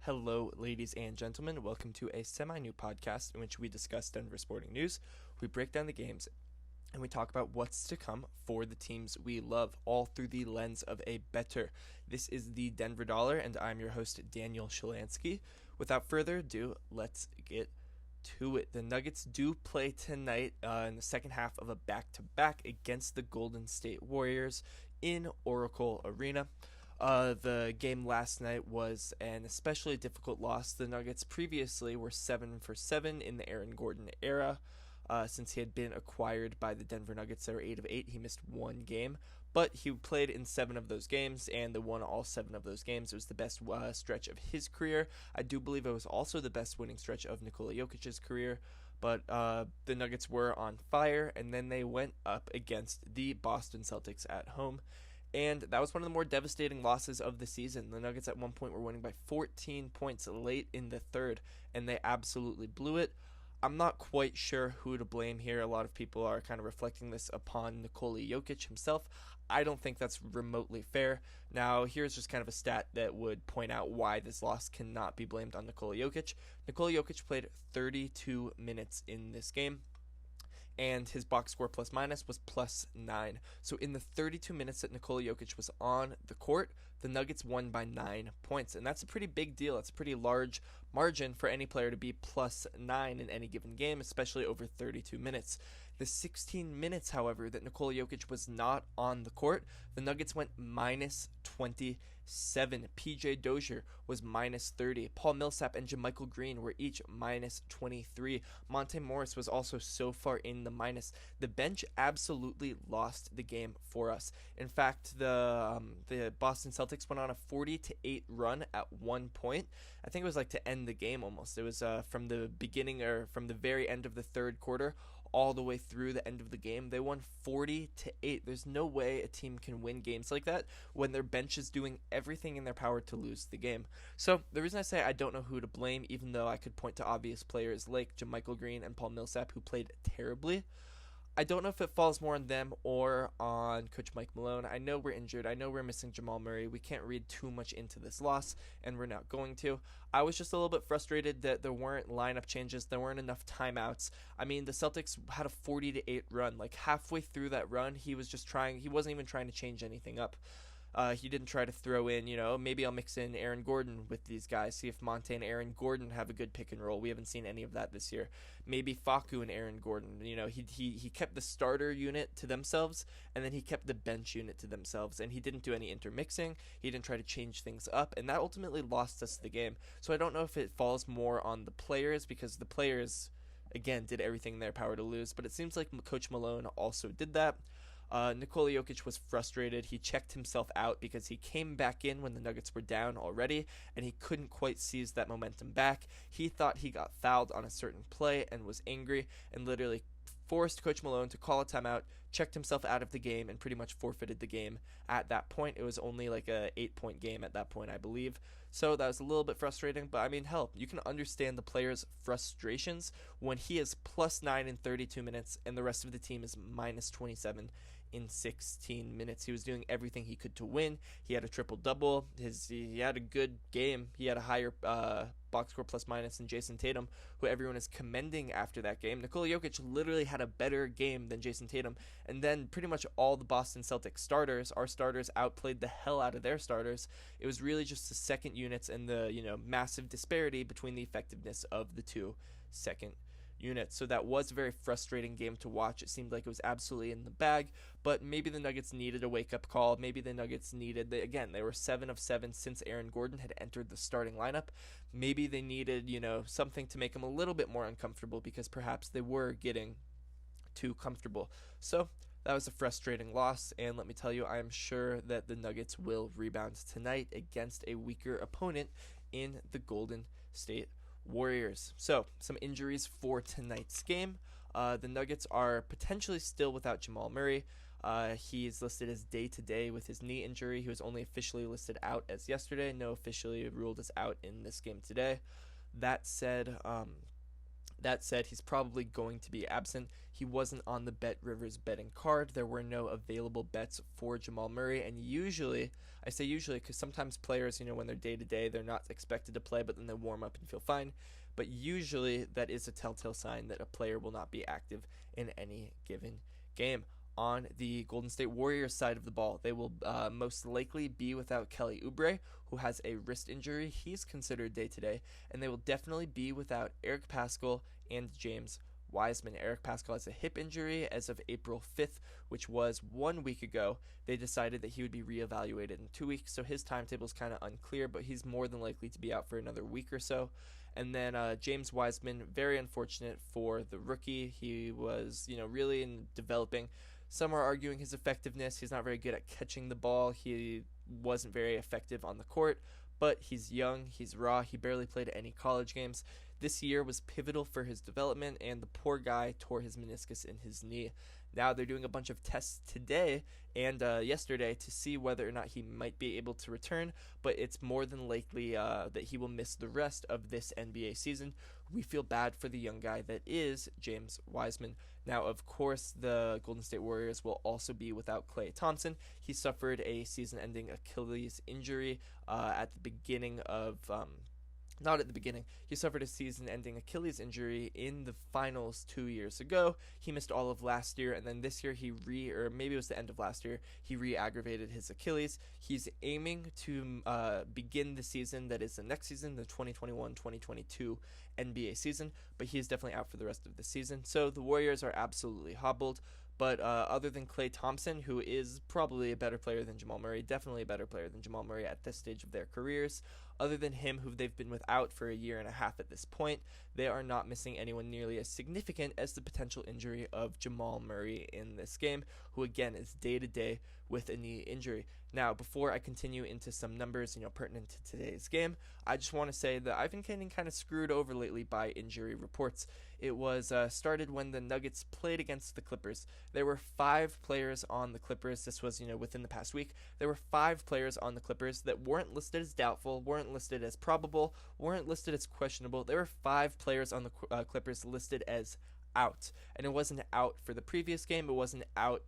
Hello, ladies and gentlemen. Welcome to a semi-new podcast in which we discuss Denver sporting news. We break down the games and we talk about what's to come for the teams we love, all through the lens of a bettor. This is the Denver Dollar, and I'm your host, Daniel Shalansky. Without further ado, let's get to it. The Nuggets do play tonight in the second half of a back-to-back against the Golden State Warriors in Oracle Arena. The game last night was an especially difficult loss. The Nuggets previously were 7 for 7 in the Aaron Gordon era. Since he had been acquired by the Denver Nuggets, they were 8 of 8. He missed one game, but he played in 7 of those games, and they won all 7 of those games. It was the best stretch of his career. I do believe it was also the best winning stretch of Nikola Jokic's career. But the Nuggets were on fire, and then they went up against the Boston Celtics at home. And that was one of the more devastating losses of the season. The Nuggets at one point were winning by 14 points late in the third, and they absolutely blew it. I'm not quite sure who to blame here. A lot of people are kind of reflecting this upon Nikola Jokic himself. I don't think that's remotely fair. Now, here's just kind of a stat that would point out why this loss cannot be blamed on Nikola Jokic. Nikola Jokic played 32 minutes in this game, and his box score plus minus was +9. So in the 32 minutes that Nikola Jokic was on the court, the Nuggets won by 9 points. And that's a pretty big deal. That's a pretty large margin for any player to be +9 in any given game, especially over 32 minutes. The 16 minutes, however, that Nikola Jokic was not on the court, the Nuggets went -27. PJ Dozier was -30. Paul Millsap and JaMychal Green were each -23. Monte Morris was also so far in the minus. The bench absolutely lost the game for us. In fact, the Boston Celtics went on a 40-8 run at one point. I think it was like to end the game almost. It was from the beginning or from the very end of the third quarter all the way through the end of the game. They won 40-8. There's no way a team can win games like that when their bench is doing everything in their power to lose the game. So the reason I say I don't know who to blame, even though I could point to obvious players like JaMychal Green and Paul Millsap who played terribly, I don't know if it falls more on them or on Coach Mike Malone. I know we're injured. I know we're missing Jamal Murray. We can't read too much into this loss, and we're not going to. I was just a little bit frustrated that there weren't lineup changes. There weren't enough timeouts. I mean, the Celtics had a 40-8 run. Like halfway through that run, he wasn't even trying to change anything up. He didn't try to throw in, maybe I'll mix in Aaron Gordon with these guys, see if Monte and Aaron Gordon have a good pick and roll. We haven't seen any of that this year. Maybe Facu and Aaron Gordon. He kept the starter unit to themselves, and then he kept the bench unit to themselves, and he didn't do any intermixing. He didn't try to change things up, and that ultimately lost us the game. So I don't know if it falls more on the players, because the players, again, did everything in their power to lose, but it seems like Coach Malone also did that. Nikola Jokic was frustrated. He checked himself out because he came back in when the Nuggets were down already, and he couldn't quite seize that momentum back. He thought he got fouled on a certain play and was angry and literally forced Coach Malone to call a timeout, checked himself out of the game, and pretty much forfeited the game at that point. It was only like a 8-point game at that point, I believe. So that was a little bit frustrating, but I mean, hell, you can understand the player's frustrations when he is +9 in 32 minutes and the rest of the team is -27 in 16 minutes. He was doing everything he could to win. He had a triple-double. He had a good game. He had a higher box score plus minus than Jason Tatum, who everyone is commending after that game. Nikola Jokic literally had a better game than Jason Tatum, and then pretty much all the Boston Celtics starters, our starters, outplayed the hell out of their starters. It was really just the second units and the massive disparity between the effectiveness of the two second units. So that was a very frustrating game to watch. It seemed like it was absolutely in the bag, but maybe the Nuggets needed a wake-up call. Maybe the Nuggets needed, they were 7 of 7 since Aaron Gordon had entered the starting lineup. Maybe they needed, something to make them a little bit more uncomfortable, because perhaps they were getting too comfortable. So that was a frustrating loss, and let me tell you, I am sure that the Nuggets will rebound tonight against a weaker opponent in the Golden State Warriors. So, some injuries for tonight's game. The Nuggets are potentially still without Jamal Murray. He is listed as day-to-day with his knee injury. He was only officially listed out as yesterday. No officially ruled as out in this game today. That said, That said, he's probably going to be absent. He wasn't on the Bet Rivers betting card. There were no available bets for Jamal Murray. And usually, I say usually because sometimes players, when they're day to day, they're not expected to play, but then they warm up and feel fine. But usually, that is a telltale sign that a player will not be active in any given game. On the Golden State Warriors side of the ball, they will most likely be without Kelly Oubre, who has a wrist injury. He's considered day-to-day. And they will definitely be without Eric Paschall and James Weisman. Eric Paschall has a hip injury as of April 5th, which was 1 week ago. They decided that he would be reevaluated in 2 weeks, so his timetable is kind of unclear, but he's more than likely to be out for another week or so. And then James Weisman, very unfortunate for the rookie. He was, really in developing. Some are arguing his effectiveness. He's not very good at catching the ball. He wasn't very effective on the court, but he's young. He's raw. He barely played any college games. This year was pivotal for his development, and the poor guy tore his meniscus in his knee. Now they're doing a bunch of tests today and yesterday to see whether or not he might be able to return, but it's more than likely that he will miss the rest of this NBA season. We feel bad for the young guy that is James Weisman. Now, of course, the Golden State Warriors will also be without Klay Thompson. He suffered a season-ending Achilles injury at the beginning of... Not at the beginning. He suffered a season-ending Achilles injury in the finals 2 years ago. He missed all of last year, and then this year or maybe it was the end of last year, he re-aggravated his Achilles. He's aiming to begin the season that is the next season, the 2021-2022 NBA season, but he is definitely out for the rest of the season. So the Warriors are absolutely hobbled. But other than Klay Thompson, who is probably a better player than Jamal Murray, definitely a better player than Jamal Murray at this stage of their careers, other than him, who they've been without for a year and a half at this point, they are not missing anyone nearly as significant as the potential injury of Jamal Murray in this game, who again is day-to-day with a knee injury. Now, before I continue into some numbers, pertinent to today's game, I just want to say that I've been getting kind of screwed over lately by injury reports. It was started when the Nuggets played against the Clippers. There were 5 players on the Clippers. This was, within the past week. There were 5 players on the Clippers that weren't listed as doubtful, weren't listed as probable, weren't listed as questionable. There were 5 players on the Clippers listed as out. And it wasn't out for the previous game. It wasn't out,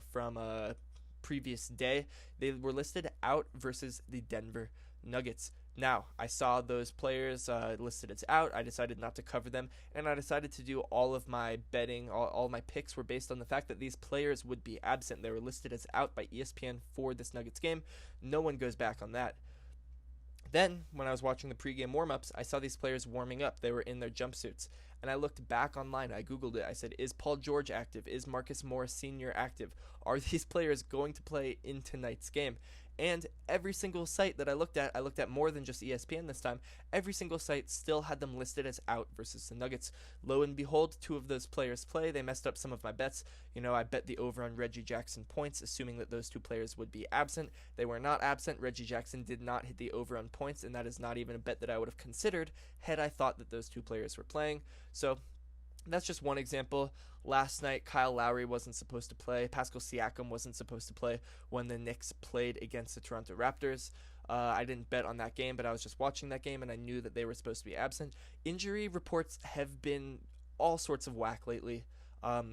from a previous day. They were listed out versus the Denver Nuggets. Now, I saw those players listed as out. I decided not to cover them, and I decided to do all of my betting. All my picks were based on the fact that these players would be absent. They were listed as out by ESPN for this Nuggets game. No one goes back on that. Then, when I was watching the pregame warm-ups, I saw these players warming up. They were in their jumpsuits. And I looked back online. I Googled it. I said, is Paul George active? Is Marcus Morris Sr. active? Are these players going to play in tonight's game? And every single site that I looked at more than just ESPN this time, every single site still had them listed as out versus the Nuggets. Lo and behold, 2 of those players play. They messed up some of my bets. I bet the over on Reggie Jackson points, assuming that those 2 players would be absent. They were not absent. Reggie Jackson did not hit the over on points, and that is not even a bet that I would have considered had I thought that those 2 players were playing. So that's just one example. Last night, Kyle Lowry wasn't supposed to play. Pascal Siakam wasn't supposed to play when the Knicks played against the Toronto Raptors. I didn't bet on that game, but I was just watching that game, and I knew that they were supposed to be absent. Injury reports have been all sorts of whack lately. A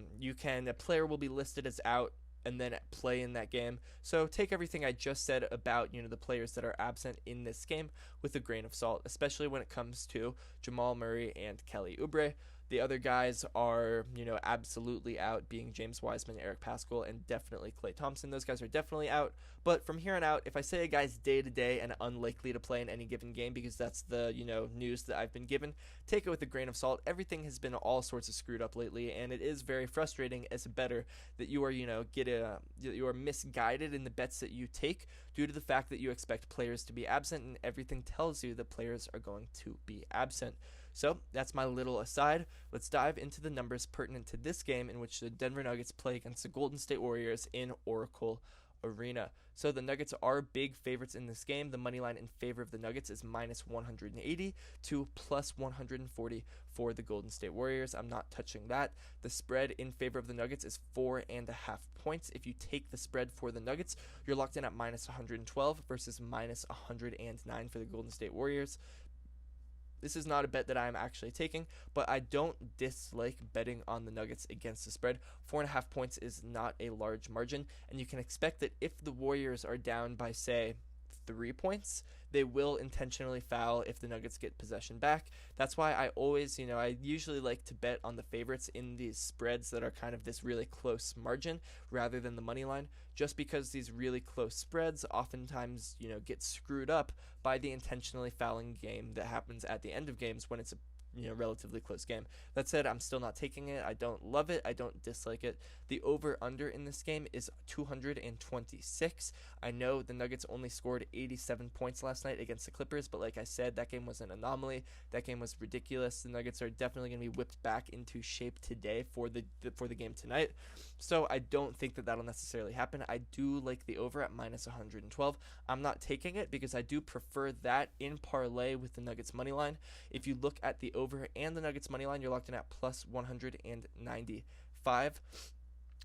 player will be listed as out and then play in that game. So take everything I just said about, the players that are absent in this game with a grain of salt, especially when it comes to Jamal Murray and Kelly Oubre. The other guys are, absolutely out, being James Wiseman, Eric Paschall, and definitely Klay Thompson. Those guys are definitely out. But from here on out, if I say a guy's day-to-day and unlikely to play in any given game, because that's the, news that I've been given, take it with a grain of salt. Everything has been all sorts of screwed up lately, and it is very frustrating as a bettor that you are, you are misguided in the bets that you take due to the fact that you expect players to be absent, and everything tells you that players are going to be absent. So that's my little aside. Let's dive into the numbers pertinent to this game in which the Denver Nuggets play against the Golden State Warriors in Oracle Arena. So the Nuggets are big favorites in this game. The money line in favor of the Nuggets is minus 180 to plus 140 for the Golden State Warriors. I'm not touching that. The spread in favor of the Nuggets is 4.5 points. If you take the spread for the Nuggets, you're locked in at minus 112 versus minus 109 for the Golden State Warriors. This is not a bet that I'm actually taking, but I don't dislike betting on the Nuggets against the spread. 4.5 points is not a large margin, and you can expect that if the Warriors are down by, say, 3 points, they will intentionally foul if the Nuggets get possession back. That's why I always, I usually like to bet on the favorites in these spreads that are kind of this really close margin rather than the money line, just because these really close spreads oftentimes, get screwed up by the intentionally fouling game that happens at the end of games when it's a relatively close game. That said, I'm still not taking it. I don't love it. I don't dislike it. The over-under in this game is 226. I know the Nuggets only scored 87 points last night against the Clippers, but like I said, that game was an anomaly. That game was ridiculous. The Nuggets are definitely going to be whipped back into shape today for the game tonight. So I don't think that that'll necessarily happen. I do like the over at minus 112. I'm not taking it because I do prefer that in parlay with the Nuggets money line. If you look at the over and the Nuggets money line, you're locked in at plus 195.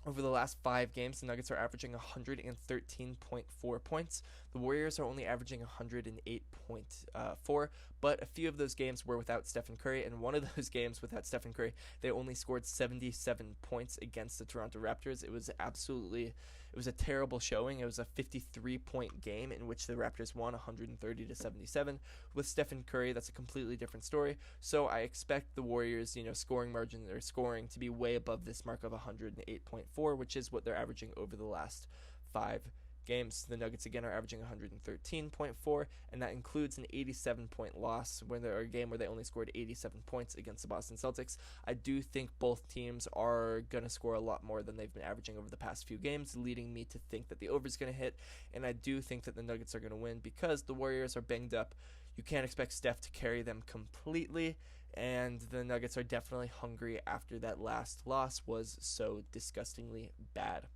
Over the last 5 games, the Nuggets are averaging 113.4 points. The Warriors are only averaging 108.4, but a few of those games were without Stephen Curry, and one of those games without Stephen Curry, they only scored 77 points against the Toronto Raptors. It was a terrible showing. It was a 53-point game in which the Raptors won 130-77. With Stephen Curry, that's a completely different story. So I expect the Warriors, scoring margin or scoring to be way above this mark of 108.4, which is what they're averaging over the last 5 games. The Nuggets again are averaging 113.4, and that includes an 87-point loss a game where they only scored 87 points against the Boston Celtics. I do think both teams are going to score a lot more than they've been averaging over the past few games, leading me to think that the over is going to hit, and I do think that the Nuggets are going to win because the Warriors are banged up. You can't expect Steph to carry them completely, and the Nuggets are definitely hungry after that last loss was so disgustingly bad.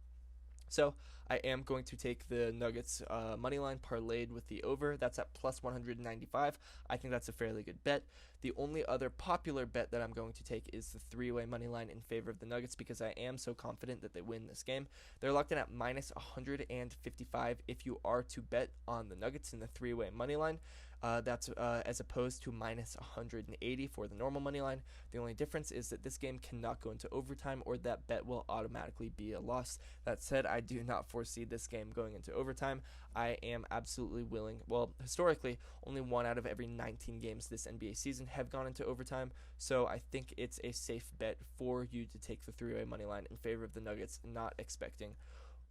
So I am going to take the Nuggets money line parlayed with the over. That's at plus 195. I think that's a fairly good bet. The only other popular bet that I'm going to take is the 3-way money line in favor of the Nuggets because I am so confident that they win this game. They're locked in at minus 155 if you are to bet on the Nuggets in the 3-way money line. That's as opposed to minus 180 for the normal money line. The only difference is that this game cannot go into overtime or that bet will automatically be a loss. That said, I do not foresee this game going into overtime. I am absolutely willing. Well, historically, only 1 out of every 19 games this NBA season have gone into overtime, so I think it's a safe bet for you to take the 3-way money line in favor of the Nuggets, not expecting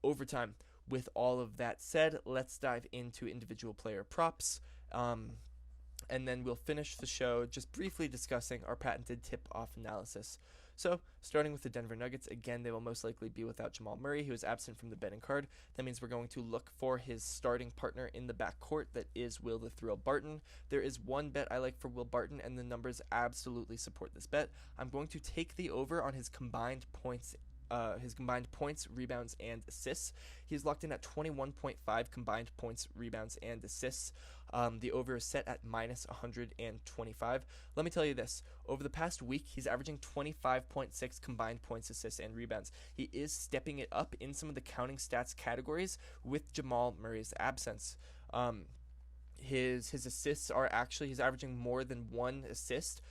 overtime. With all of that said, let's dive into individual player props. And then we'll finish the show just briefly discussing our patented tip-off analysis. So, starting with the Denver Nuggets, again, they will most likely be without Jamal Murray, who is absent from the betting card. That means we're going to look for his starting partner in the backcourt, that is Will the Thrill Barton. There is one bet I like for Will Barton, and the numbers absolutely support this bet. I'm going to take the over on his combined points, rebounds, and assists. He's locked in at 21.5 combined points, rebounds, and assists. The over is set at minus 125. Let me tell you this. Over the past week, he's averaging 25.6 combined points, assists, and rebounds. He is stepping it up in some of the counting stats categories with Jamal Murray's absence. His assists are actually, he's averaging more than 1 assist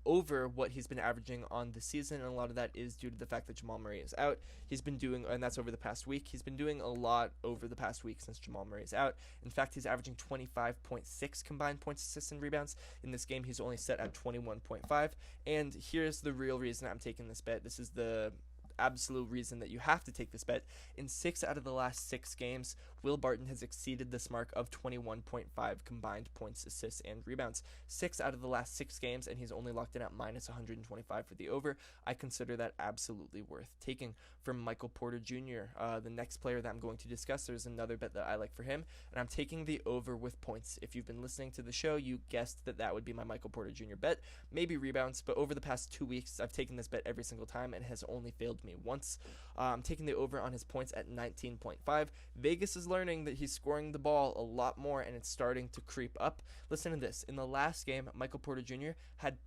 over what he's been averaging on the season, and a lot of that is due to the fact that Jamal Murray is out. He's been doing, and that's over the past week, he's been doing a lot over the past week since Jamal Murray is out. In fact, he's averaging 25.6 combined points, assists, and rebounds. In this game, he's only set at 21.5, and here's the real reason I'm taking this bet. This is the absolute reason that you have to take this bet. In 6 out of the last 6 games, Will Barton has exceeded this mark of 21.5 combined points, assists, and rebounds. 6 out of the last 6 games, and he's only locked in at minus 125 for the over. I consider that absolutely worth taking. For Michael Porter Jr., the next player that I'm going to discuss, there's another bet that I like for him, and I'm taking the over with points. If you've been listening to the show, you guessed that that would be my Michael Porter Jr. bet. Maybe rebounds, but over the past 2 weeks, I've taken this bet every single time and has only failed me once. I'm taking the over on his points at 19.5. Vegas is learning that he's scoring the ball a lot more, and it's starting to creep up. Listen to this. In the last game, Michael Porter Jr. had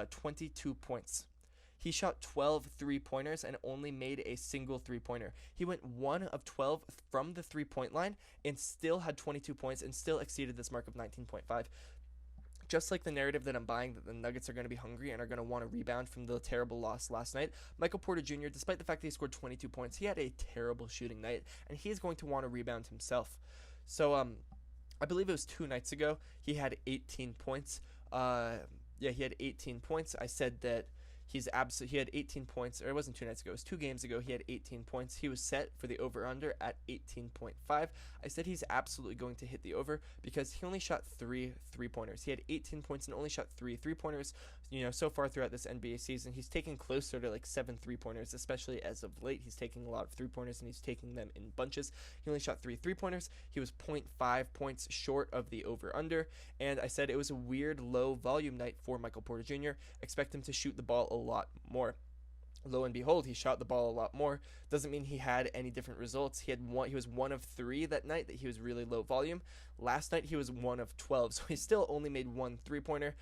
22 points. He shot 12 3-pointers and only made a single 3-pointer. He went 1 of 12 from the 3-point line and still had 22 points and still exceeded this mark of 19.5. Just like the narrative that I'm buying that the Nuggets are going to be hungry and are going to want to rebound from the terrible loss last night, Michael Porter Jr., despite the fact that he scored 22 points, he had a terrible shooting night, and he is going to want to rebound himself. So, I believe it was 2 nights ago, he had 18 points. He had 18 points. I said that he had 18 points, or it wasn't 2 nights ago, it was 2 games ago, he had 18 points. He was set for the over-under at 18.5. I said he's absolutely going to hit the over because he only shot 3 3-pointers. He had 18 points and only shot 3 3-pointers. So far throughout this NBA season, he's taking closer to like 7 3-pointers, especially as of late. He's taking a lot of 3-pointers and he's taking them in bunches. He only shot 3 3-pointers. He was 0.5 points short of the over-under, and I said it was a weird low volume night for Michael Porter Jr. Expect him to shoot the ball a lot more. Lo and behold, he shot the ball a lot more. Doesn't mean he had any different results. He was 1 of 3 that night that he was really low volume. Last night he was 1 of 12, so he still only made 1 3-pointer.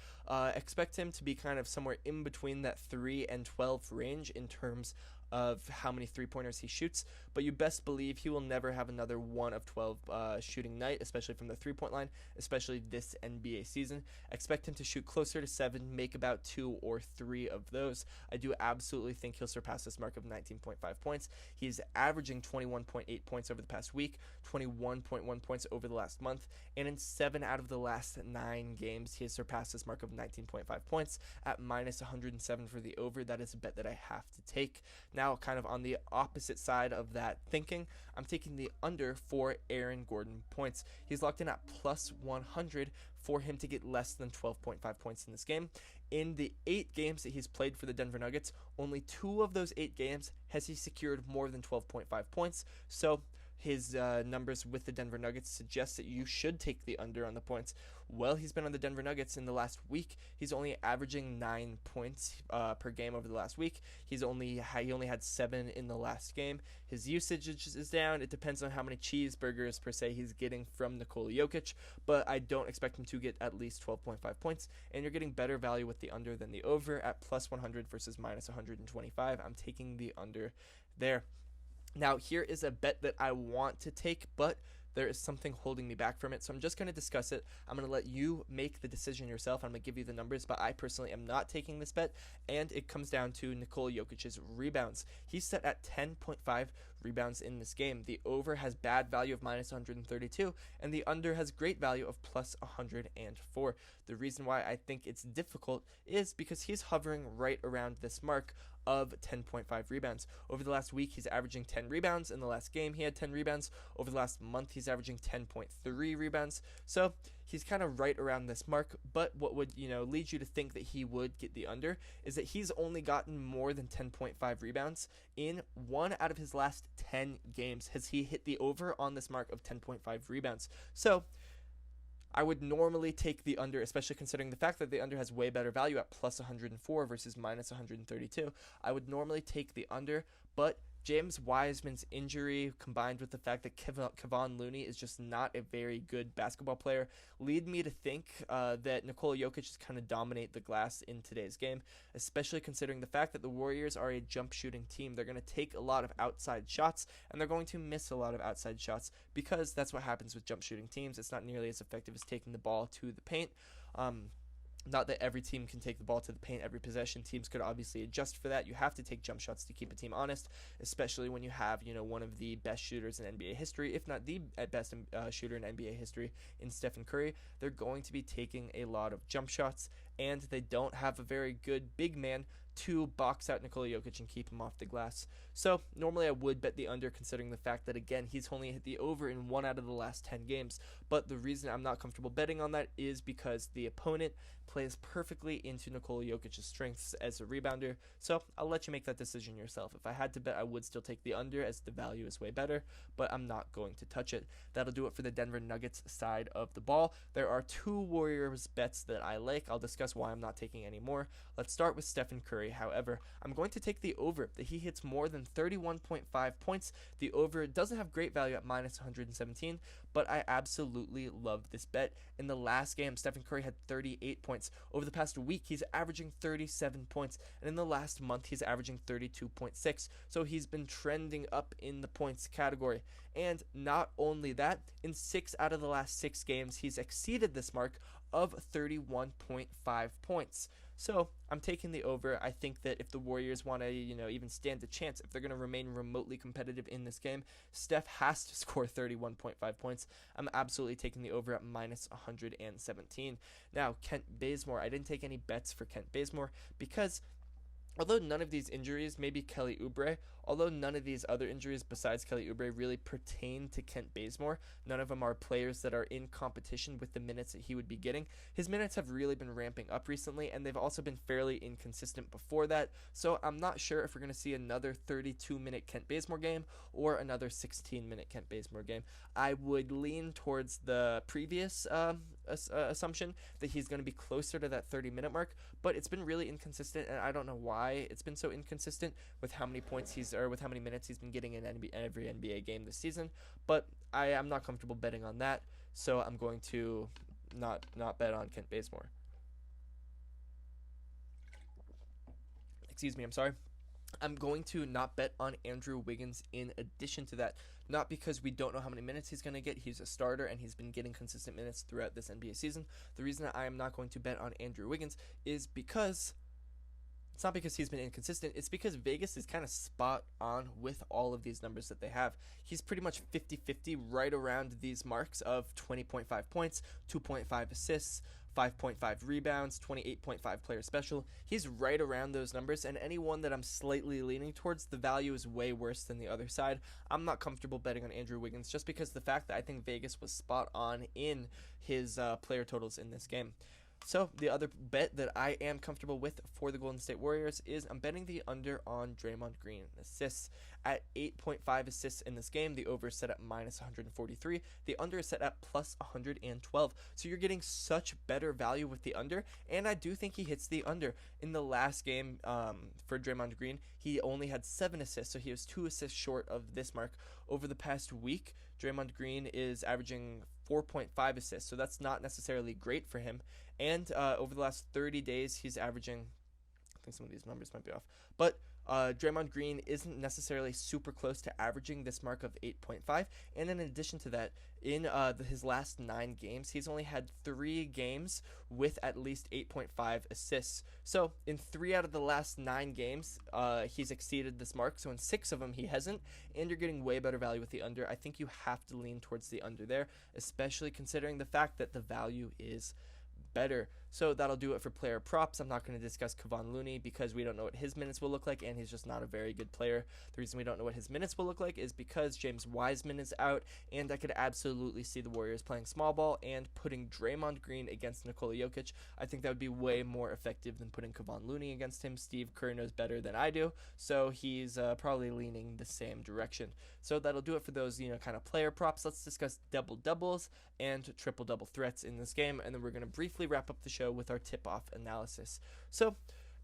Expect him to be kind of somewhere in between that 3 and 12 range in terms of how many 3-pointers he shoots, but you best believe he will never have another 1 of 12 shooting night, especially from the 3-point line, especially this NBA season. Expect him to shoot closer to 7, make about 2 or 3 of those. I do absolutely think he'll surpass this mark of 19.5 points. He's averaging 21.8 points over the past week, 21.1 points over the last month, and in 7 out of the last 9 games, he has surpassed this mark of 19.5 points at minus 107 for the over. That is a bet that I have to take. Now, kind of on the opposite side of that thinking, I'm taking the under for Aaron Gordon points. He's locked in at plus 100 for him to get less than 12.5 points in this game. In the 8 games that he's played for the Denver Nuggets, only 2 of those 8 games has he secured more than 12.5 points. So his numbers with the Denver Nuggets suggest that you should take the under on the points. Well, he's been on the Denver Nuggets in the last week. He's only averaging 9 points per game over the last week. He only had 7 in the last game. His usage is down. It depends on how many cheeseburgers per se he's getting from Nikola Jokic, but I don't expect him to get at least 12.5 points, and you're getting better value with the under than the over at plus 100 versus minus 125. I'm taking the under there. Now, here is a bet that I want to take, but there is something holding me back from it, so I'm just going to discuss it. I'm going to let you make the decision yourself. I'm going to give you the numbers, but I personally am not taking this bet, and it comes down to Nikola Jokic's rebounds. He's set at 10.5 rebounds in this game. The over has bad value of minus 132, and the under has great value of plus 104. The reason why I think it's difficult is because he's hovering right around this mark of 10.5 rebounds. Over the last week, he's averaging 10 rebounds. In the last game, he had 10 rebounds. Over the last month, he's averaging 10.3 rebounds. So he's kind of right around this mark, but what would lead you to think that he would get the under is that he's only gotten more than 10.5 rebounds in 1 out of his last 10 games. Has he hit the over on this mark of 10.5 rebounds? So I would normally take the under, especially considering the fact that the under has way better value at plus 104 versus minus 132. I would normally take the under, but James Wiseman's injury combined with the fact that Kevon Looney is just not a very good basketball player lead me to think that Nikola Jokic is kind of dominate the glass in today's game, especially considering the fact that the Warriors are a jump shooting team. They're going to take a lot of outside shots, and they're going to miss a lot of outside shots because that's what happens with jump shooting teams. It's not nearly as effective as taking the ball to the paint. Not that every team can take the ball to the paint every possession. Teams could obviously adjust for that. You have to take jump shots to keep a team honest, especially when you have, one of the best shooters in NBA history, if not the best shooter in NBA history in Stephen Curry. They're going to be taking a lot of jump shots, and they don't have a very good big man to box out Nikola Jokic and keep him off the glass. So normally I would bet the under, considering the fact that, again, he's only hit the over in 1 out of the last 10 games. But the reason I'm not comfortable betting on that is because the opponent plays perfectly into Nikola Jokic's strengths as a rebounder. So I'll let you make that decision yourself. If I had to bet, I would still take the under as the value is way better, but I'm not going to touch it. That'll do it for the Denver Nuggets side of the ball. There are 2 Warriors bets that I like. I'll discuss why I'm not taking any more. Let's start with Stephen Curry. However, I'm going to take the over that he hits more than 31.5 points. The over doesn't have great value at minus 117, but I absolutely love this bet. In the last game, Stephen Curry had 38 points. Over the past week, he's averaging 37 points, and in the last month, he's averaging 32.6. So he's been trending up in the points category. And not only that, in 6 out of the last 6 games, he's exceeded this mark of 31.5 points. So I'm taking the over. I think that if the Warriors want to, even stand a chance, if they're going to remain remotely competitive in this game, Steph has to score 31.5 points. I'm absolutely taking the over at minus 117. Now, Kent Bazemore. I didn't take any bets for Kent Bazemore because although none of these injuries, maybe Kelly Oubre, although none of these other injuries besides Kelly Oubre really pertain to Kent Bazemore, none of them are players that are in competition with the minutes that he would be getting. His minutes have really been ramping up recently, and they've also been fairly inconsistent before that. So I'm not sure if we're going to see another 32-minute Kent Bazemore game or another 16-minute Kent Bazemore game. I would lean towards the previous assumption that he's going to be closer to that 30-minute mark, but it's been really inconsistent, and I don't know why it's been so inconsistent with how many points with how many minutes he's been getting in every NBA game this season. But I am not comfortable betting on that, so I'm going to not bet on Kent Bazemore. Excuse me, I'm sorry. I'm going to not bet on Andrew Wiggins in addition to that. Not because we don't know how many minutes he's going to get. He's a starter, and he's been getting consistent minutes throughout this NBA season. The reason that I am not going to bet on Andrew Wiggins is because it's not because he's been inconsistent. It's because Vegas is kind of spot on with all of these numbers that they have. He's pretty much 50-50 right around these marks of 20.5 points, 2.5 assists, 5.5 rebounds, 28.5 player special. He's right around those numbers, and any one that I'm slightly leaning towards, the value is way worse than the other side. I'm not comfortable betting on Andrew Wiggins just because the fact that I think Vegas was spot on in his player totals in this game. So the other bet that I am comfortable with for the Golden State Warriors is I'm betting the under on Draymond Green assists. At 8.5 assists in this game, the over is set at minus 143. The under is set at plus 112. So you're getting such better value with the under, and I do think he hits the under. In the last game for Draymond Green, he only had 7 assists, so he was 2 assists short of this mark. Over the past week, Draymond Green is averaging 4.5 assists, so that's not necessarily great for him. And over the last 30 days, he's averaging, I think some of these numbers might be off, but Draymond Green isn't necessarily super close to averaging this mark of 8.5. And in addition to that, in his last 9 games, he's only had 3 games with at least 8.5 assists. So in 3 out of the last 9 games, he's exceeded this mark. So in 6 of them, he hasn't. And you're getting way better value with the under. I think you have to lean towards the under there, especially considering the fact that the value is better. So that'll do it for player props. I'm not going to discuss Kevon Looney because we don't know what his minutes will look like, and he's just not a very good player. The reason we don't know what his minutes will look like is because James Wiseman is out, and I could absolutely see the Warriors playing small ball and putting Draymond Green against Nikola Jokic. I think that would be way more effective than putting Kevon Looney against him. Steve Kerr knows better than I do, so he's probably leaning the same direction. So that'll do it for those, kind of player props. Let's discuss double-doubles and triple-double threats in this game, and then we're going to briefly wrap up the show with our tip-off analysis. So,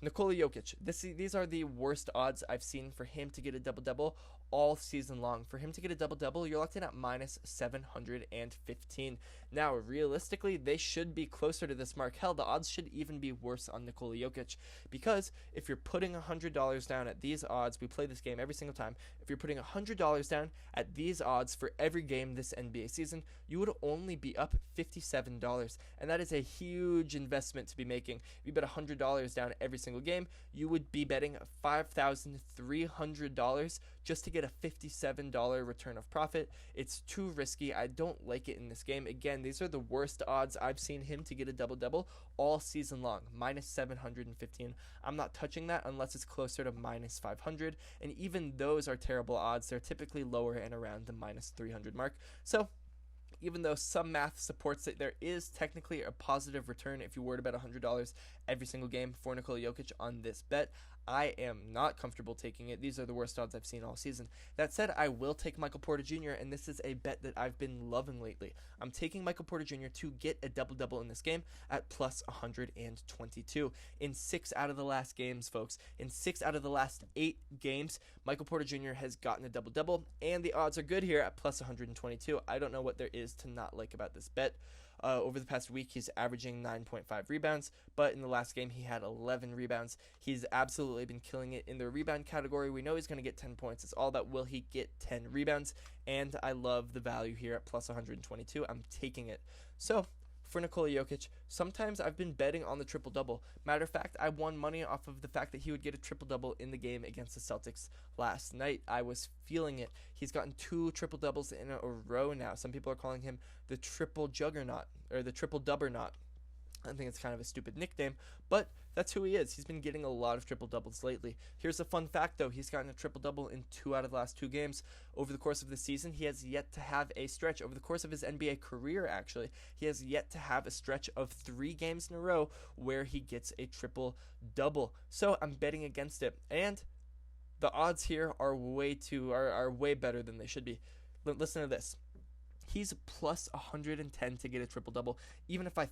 Nikola Jokic, these are the worst odds I've seen for him to get a double-double all season long. For him to get a double-double, you're locked in at minus 715. Now, realistically, they should be closer to this mark. Hell, the odds should even be worse on Nikola Jokic, because if you're putting $100 down at these odds, we play this game every single time, if you're putting $100 down at these odds for every game this NBA season, you would only be up $57, and that is a huge investment to be making. If you bet $100 down every single game, you would be betting $5,300 just to get a $57 return of profit. It's too risky. I don't like it in this game. Again, these are the worst odds I've seen him to get a double-double all season long, minus 715. I'm not touching that unless it's closer to minus 500, and even those are terrible odds. They're typically lower and around the minus 300 mark. So even though some math supports that there is technically a positive return if you were to bet $100 every single game for Nikola Jokic on this bet, I am not comfortable taking it. These are the worst odds I've seen all season. That said, I will take Michael Porter Jr., and this is a bet that I've been loving lately. I'm taking Michael Porter Jr. to get a double-double in this game at plus 122. In 6 out of the last games, folks, in 6 out of the last 8 games, Michael Porter Jr. has gotten a double-double, and the odds are good here at plus 122. I don't know what there is is to not like about this bet. Over the past week, he's averaging 9.5 rebounds, but in the last game, he had 11 rebounds. He's absolutely been killing it in the rebound category. We know he's going to get 10 points. It's all about will he get 10 rebounds, and I love the value here at plus 122. I'm taking it. So, for Nikola Jokic, sometimes I've been betting on the triple-double. Matter of fact, I won money off of the fact that he would get a triple-double in the game against the Celtics last night. I was feeling it. He's gotten 2 triple-doubles in a row now. Some people are calling him the triple juggernaut, or the triple-dubbernaut. I think it's kind of a stupid nickname, but that's who he is. He's been getting a lot of triple-doubles lately. Here's a fun fact, though. He's gotten a triple-double in 2 out of the last 2 games. Over the course of the season, he has yet to have a stretch. Over the course of his NBA career, actually, he has yet to have a stretch of 3 games in a row where he gets a triple-double. So I'm betting against it. And the odds here are way better than they should be. Listen to this. He's plus 110 to get a triple-double. Even if I'm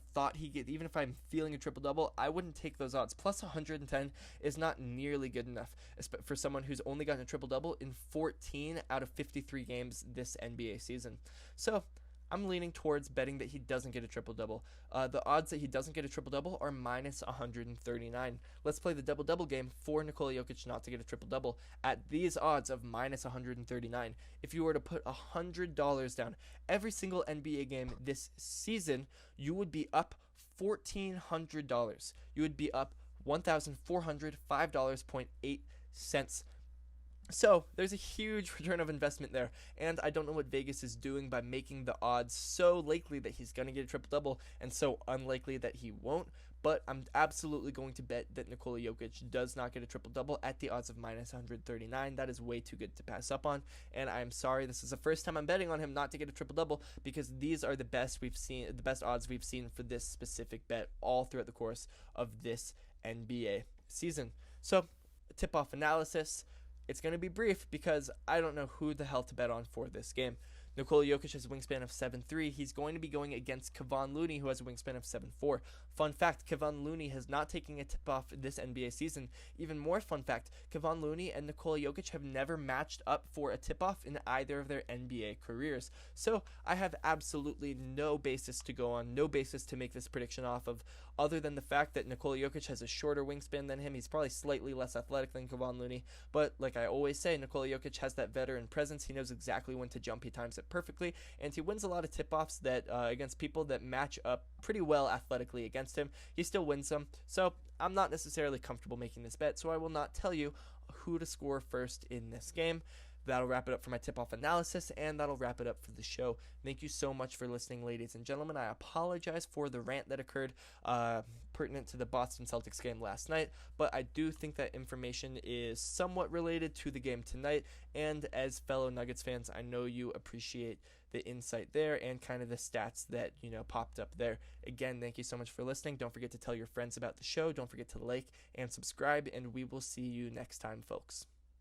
feeling a triple-double, I wouldn't take those odds. Plus 110 is not nearly good enough for someone who's only gotten a triple-double in 14 out of 53 games this NBA season. So I'm leaning towards betting that he doesn't get a triple-double. The odds that he doesn't get a triple-double are minus 139. Let's play the double-double game for Nikola Jokic not to get a triple-double at these odds of minus 139. If you were to put $100 down every single NBA game this season, you would be up $1,400. You would be up $1,405.8. So there's a huge return of investment there, and I don't know what Vegas is doing by making the odds so likely that he's going to get a triple-double and so unlikely that he won't, but I'm absolutely going to bet that Nikola Jokic does not get a triple-double at the odds of minus 139. That is way too good to pass up on, and I'm sorry, this is the first time I'm betting on him not to get a triple-double because these are the best odds we've seen for this specific bet all throughout the course of this NBA season. So, tip-off analysis. It's going to be brief because I don't know who the hell to bet on for this game. Nikola Jokic has a wingspan of 7'3". He's going to be going against Kevon Looney, who has a wingspan of 7'4". Fun fact, Kevon Looney has not taken a tip-off this NBA season. Even more fun fact, Kevon Looney and Nikola Jokic have never matched up for a tip-off in either of their NBA careers. So I have absolutely no basis to go on, no basis to make this prediction off of, other than the fact that Nikola Jokic has a shorter wingspan than him. He's probably slightly less athletic than Kevon Looney, but like I always say, Nikola Jokic has that veteran presence. He knows exactly when to jump. He times it perfectly, and he wins a lot of tip-offs that against people that match up pretty well athletically against him. He still wins them, so I'm not necessarily comfortable making this bet, so I will not tell you who to score first in this game. That'll wrap it up for my tip-off analysis, and that'll wrap it up for the show. Thank you so much for listening, ladies and gentlemen. I apologize for the rant that occurred pertinent to the Boston Celtics game last night, but I do think that information is somewhat related to the game tonight, and as fellow Nuggets fans, I know you appreciate the insight there and kind of the stats that, popped up there. Again, thank you so much for listening. Don't forget to tell your friends about the show. Don't forget to like and subscribe, and we will see you next time, folks.